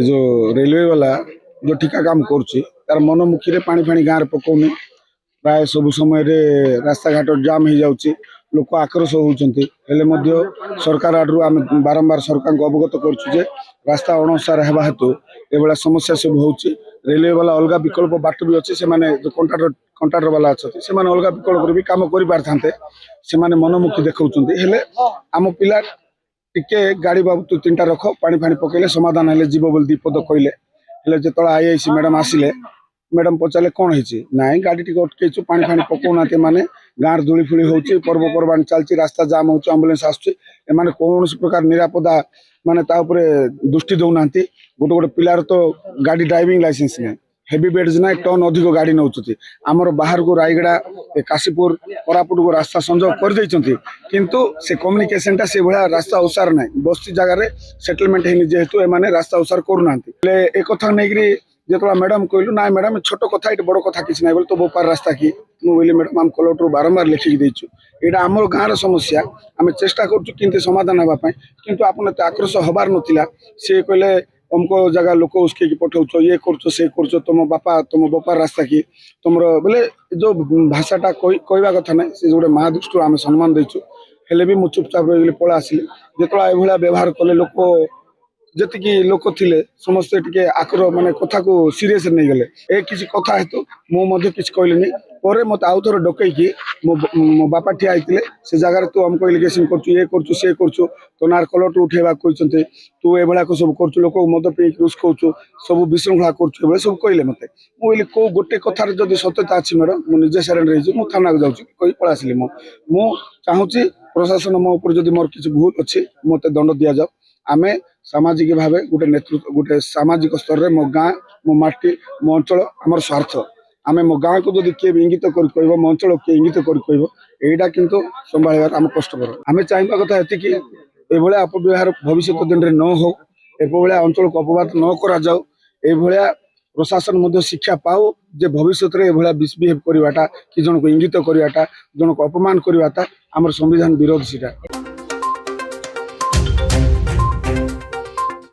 जो रेलवे वाला जो ठिका काम करुच्ची तार मनमुखी रे पानी फाणी गाँव पकाउनी प्राय सब समय रास्ता घाट जाम हो जाऊँगी लोक आक्रोश होती सरकार आड़ आम बारंबार सरकार को अवगत करुचे रास्ता अणसार होगा हेतु ये समस्या सब हो रेलवे वाला अलग विकल्प बाट भी अच्छे से जो कंट्राक्टर वाला अच्छा से अलग विकल्प भी कम कर पारे से मनमुखी देखा आम पिला टिके गाड़ी बाबू तू 3टा रख पानी फाणी पकड़े समाधान है जीव बोल दीपद कहले जो आईआईसी मैडम आसिले मैडम पचारे कौन है ना गाड़ी टी अटकईचु पानी फाणी पकाउना माने गाँव धूली फूली हो पर्वपर्वाणी चलती रास्ता जाम हो आंबुलांस आसने कौन प्रकार निरापदा माने दृष्टि दौना गोटे गोटे पिलार तो गाड़ी ड्राइविंग लाइसेंस नहीं हेवी बेड्स ना टन अधिक गाड़ी नौ आमर बाहर को रायगड़ा काशीपुर कोरापुट को रास्ता संजोग कर किंतु से कम्युनिकेशन टा से भाया रास्ता उसार ना बस्ती जगार सेटलमेंट है जेहेतु एमाने रास्ता उसार करना एक कथा नहीं जो मैडम कहलु ना मैडम छोट कथा ये बड़ कथा किसी ना बोले तो बोपार रास्ता कि मुझे मैडम आम कलेक्टर बारंबार लिखिकी देचु यहाँ आम गाँव समस्या आम चेष्टा करुँ समाधान होगापी किंतु आपन आक्रोश हबार नाला सी कहले अमको जगह लोक उस्के पठाऊ ये कर तुम बापार रास्ता कि तुम बोले जो भाषाटा कहवा कथा ना से गोटे माँ दृष्टि आम सम्मान देचु हेले भी मुझे चुपचाप रही पड़ा आसिले जो ये व्यवहार कले लोक जी लोक थे समस्ते टे आक्रो माने कथा को सीरीयस नहीं गले ए किसी कथा हेतु मुझे किसी कहली पर मत आउ थोड़े डकईकि मो बापा ठिया होते से जगह तू हमको एलिगेशन कर तो नार कलर उठेवा कहते तू ये सब कर लोक मद पी यूज कर सब विशृंखला कर सब कहले मत मुझे कौ गोटे कथार जब सत्यता अच्छी मैडम मुझे सरेंडर हो थाना को जाऊँगी कही पलैसी मु चाहूँगी प्रशासन मो ऊपर जब मोर किसी भूल अच्छी मत दंड दि जाओ आमे सामाजिक भाव गोटे नेतृत्व गोटे सामाजिक स्तर में मो गाँ मो माटी मो अंचल आमर स्वार्थ आमे मो गाँ को जब किए इंगित कर मो अंचल किए इंगित कर किंतु संभाल आम कष्टकर आम चाहिए कथा ये ये अपव्यवहार भविष्य दिन में न हो ये अंचल को अपवाद न करा जाओ ये प्रशासन शिक्षा पाओ जे भविष्य में ये मिसबिहेव करवाटा कि जन को इंगित करवाटा जन को अपमान करवाटा आमर संविधान विरोध सीटा।